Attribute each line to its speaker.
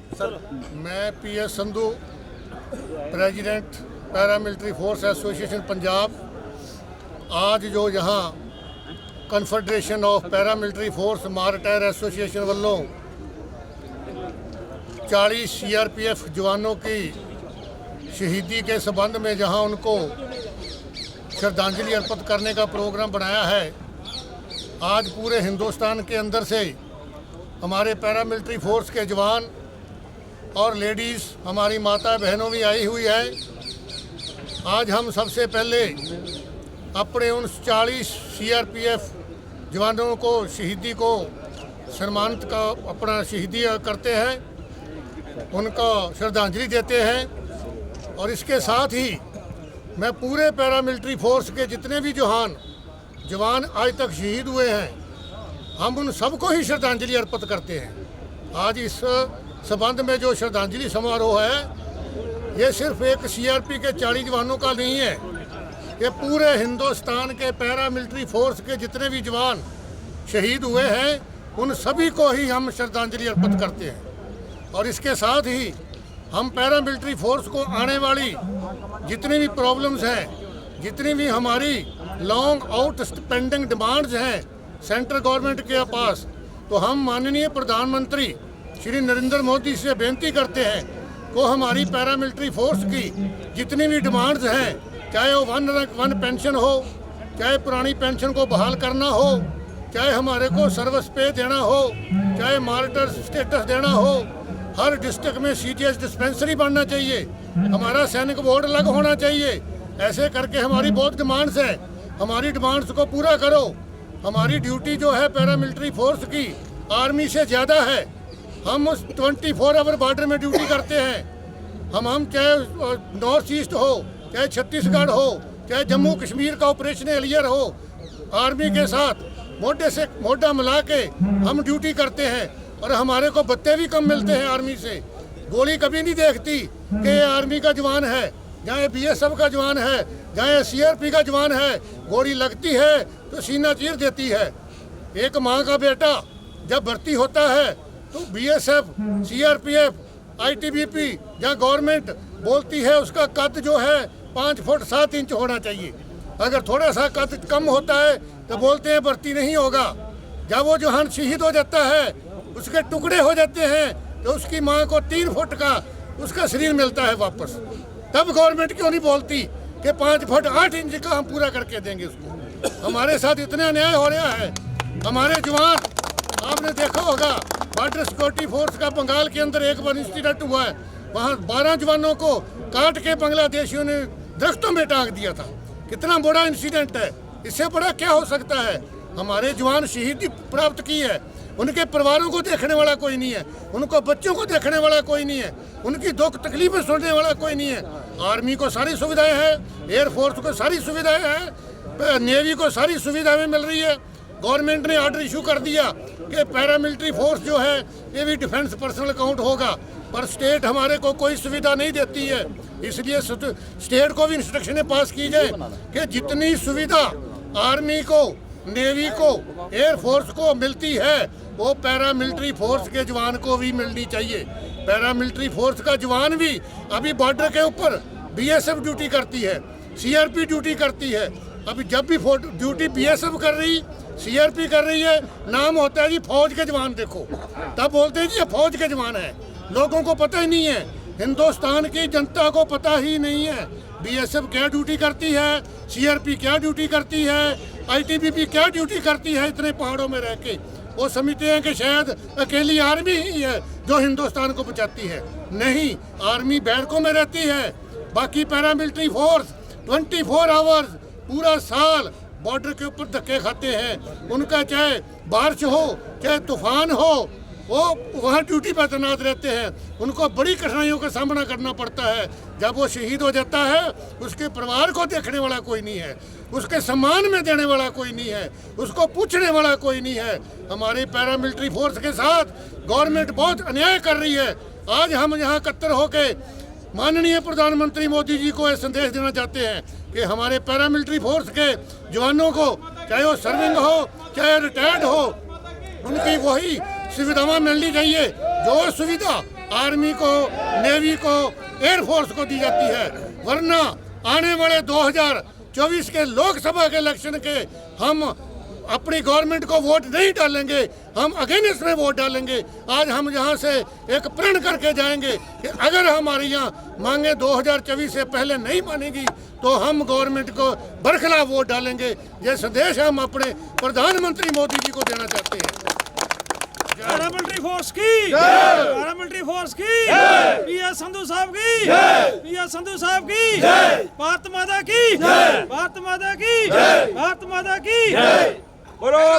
Speaker 1: Sir, मैं PS Sandhu, president paramilitary force association Punjab, आज जो यहाँ confederation of paramilitary force martyr association वालों 40 CRPF जवानों की शहीदी के संबंध में जहाँ उनको श्रद्धांजलि अर्पित करने का प्रोग्राम बनाया है। आज पूरे हिंदुस्तान के अंदर से हमारे पैरामिलिट्री फोर्स के जवान और लेडीज़, हमारी माता बहनों भी आई हुई है। आज हम सबसे पहले अपने उन 40 CRPF जवानों को शहीदी को सम्मानित का अपना शहीदी करते हैं, उनका श्रद्धांजलि देते हैं। और इसके साथ ही मैं पूरे पैरामिलिट्री फोर्स के जितने भी जवान आज तक शहीद हुए हैं, हम उन सबको ही श्रद्धांजलि अर्पित करते हैं। आज इस संबंध में जो श्रद्धांजलि समारोह है, ये सिर्फ एक CRP के 40 जवानों का नहीं है, ये पूरे हिंदुस्तान के पैरामिलिट्री फोर्स के जितने भी जवान शहीद हुए हैं, उन सभी को ही हम श्रद्धांजलि अर्पित करते हैं। और इसके साथ ही हम पैरामिलिट्री फोर्स को आने वाली जितनी भी प्रॉब्लम्स हैं, जितनी भी हमारी लॉन्ग आउट पेंडिंग डिमांड्स हैं सेंट्रल गवर्नमेंट के पास, तो हम माननीय प्रधानमंत्री श्री नरेंद्र मोदी से बेनती करते हैं को हमारी पैरामिलिट्री फोर्स की जितनी भी डिमांड्स हैं, चाहे वो वन पेंशन हो, चाहे पुरानी पेंशन को बहाल करना हो, चाहे हमारे को सर्विस पे देना हो, चाहे मार्टर स्टेटस देना हो, हर डिस्ट्रिक्ट में CGH डिस्पेंसरी बनना चाहिए, हमारा सैनिक बोर्ड अलग होना चाहिए। ऐसे करके हमारी बहुत डिमांड्स हैं, हमारी डिमांड्स को पूरा करो। हमारी ड्यूटी जो है पैरामिलिट्री फोर्स की आर्मी से ज़्यादा है। हम उस 24 आवर बॉर्डर में ड्यूटी करते हैं। हम चाहे नॉर्थ ईस्ट हो, चाहे छत्तीसगढ़ हो, चाहे जम्मू कश्मीर का ऑपरेशन एलियर हो, आर्मी के साथ मोढे से मोढा मिला के हम ड्यूटी करते हैं। और हमारे को भत्ते भी कम मिलते हैं आर्मी से। गोली कभी नहीं देखती कि ये आर्मी का जवान है, जहाँ BSF का जवान है, जहाँ CRP का जवान है। गोली लगती है तो सीना चीर देती है। एक माँ का बेटा जब भर्ती होता है तो BSF, CRPF, ITBP जहाँ गवर्नमेंट बोलती है उसका कद जो है 5 फुट 7 इंच होना चाहिए। अगर थोड़ा सा कद कम होता है तो बोलते हैं भर्ती नहीं होगा। जब वो जवान शहीद हो जाता है, उसके टुकड़े हो जाते हैं, तो उसकी माँ को 3 फुट का उसका शरीर मिलता है वापस। तब गवर्नमेंट क्यों नहीं बोलती कि 5 फुट 8 इंच का हम पूरा करके देंगे उसको। हमारे साथ इतना अन्याय हो रहा है। हमारे जवान, आपने देखा होगा बॉर्डर सिक्योरिटी फोर्स का बंगाल के अंदर एक बार इंसिडेंट हुआ है, वहाँ 12 जवानों को काट के बांग्लादेशियों ने दरख्तों में टांग दिया था। कितना बड़ा इंसिडेंट है, इससे बड़ा क्या हो सकता है। हमारे जवान शहीदी प्राप्त की है, उनके परिवारों को देखने वाला कोई नहीं है, उनको बच्चों को देखने वाला कोई नहीं है, उनकी दुख तकलीफें सुनने वाला कोई नहीं है। आर्मी को सारी सुविधाएं हैं, एयरफोर्स को सारी सुविधाएं हैं, नेवी को सारी सुविधाएं मिल रही है। गवर्नमेंट ने ऑर्डर इशू कर दिया कि पैरामिलिट्री फोर्स जो है ये भी डिफेंस पर्सनल अकाउंट होगा, पर स्टेट हमारे को कोई सुविधा नहीं देती है। इसलिए स्टेट को भी इंस्ट्रक्शनें पास की जाए कि जितनी सुविधा आर्मी को, नेवी को, एयरफोर्स को मिलती है वो पैरामिलिट्री फोर्स के जवान को भी मिलनी चाहिए। पैरामिलिट्री फोर्स का जवान भी अभी बॉर्डर के ऊपर BSF ड्यूटी करती है, CRP ड्यूटी करती है। अभी जब भी ड्यूटी BSF कर रही, CRP कर रही है, नाम होता है जी फौज के जवान देखो, तब बोलते हैं जी ये फौज के जवान है। लोगों को पता ही नहीं है, हिंदुस्तान की जनता को पता ही नहीं है BSF क्या ड्यूटी करती है, CRP क्या ड्यूटी करती है, ITBP क्या ड्यूटी करती है। इतने पहाड़ों में रह के वो समझते हैं कि शायद अकेली आर्मी ही है जो हिंदुस्तान को बचाती है। नहीं, आर्मी बैरकों में रहती है, बाकी पैरामिलिट्री फोर्स 24 आवर्स पूरा साल बॉर्डर के ऊपर धक्के खाते हैं। उनका चाहे बारिश हो, चाहे तूफान हो, वो वहाँ ड्यूटी पर तैनात रहते हैं। उनको बड़ी कठिनाइयों का सामना करना पड़ता है। जब वो शहीद हो जाता है, उसके परिवार को देखने वाला कोई नहीं है, उसके सम्मान में देने वाला कोई नहीं है, उसको पूछने वाला कोई नहीं है। हमारी पैरामिलिट्री फोर्स के साथ गवर्नमेंट बहुत अन्याय कर रही है। आज हम यहाँ एकत्र होके माननीय प्रधानमंत्री मोदी जी को यह संदेश देना चाहते हैं कि हमारे पैरामिलिट्री फोर्स के जवानों को, चाहे वो सर्विंग हो चाहे रिटायर्ड हो, उनकी वही सुविधाएं मिलनी चाहिए जो सुविधा आर्मी को, नेवी को, एयरफोर्स को दी जाती है। वरना आने वाले 2024 के लोकसभा के इलेक्शन के हम अपनी गवर्नमेंट को वोट नहीं डालेंगे, हम अगेंस्ट में वोट डालेंगे। आज हम यहाँ से एक प्रण करके जाएंगे कि अगर हमारी यहाँ मांगे 2024 से पहले नहीं मानेगी तो हम गवर्नमेंट को बरखिलाफ वोट डालेंगे। ये संदेश हम अपने प्रधानमंत्री मोदी जी को देना चाहते हैं।
Speaker 2: पैरामिलिट्री फोर्स की, पैरामिलिट्री फोर्स की, पीएस संधू साहब की, पीएस संधू साहब की, भारत माता की, भारत माता की, भारत माता की। बोलो।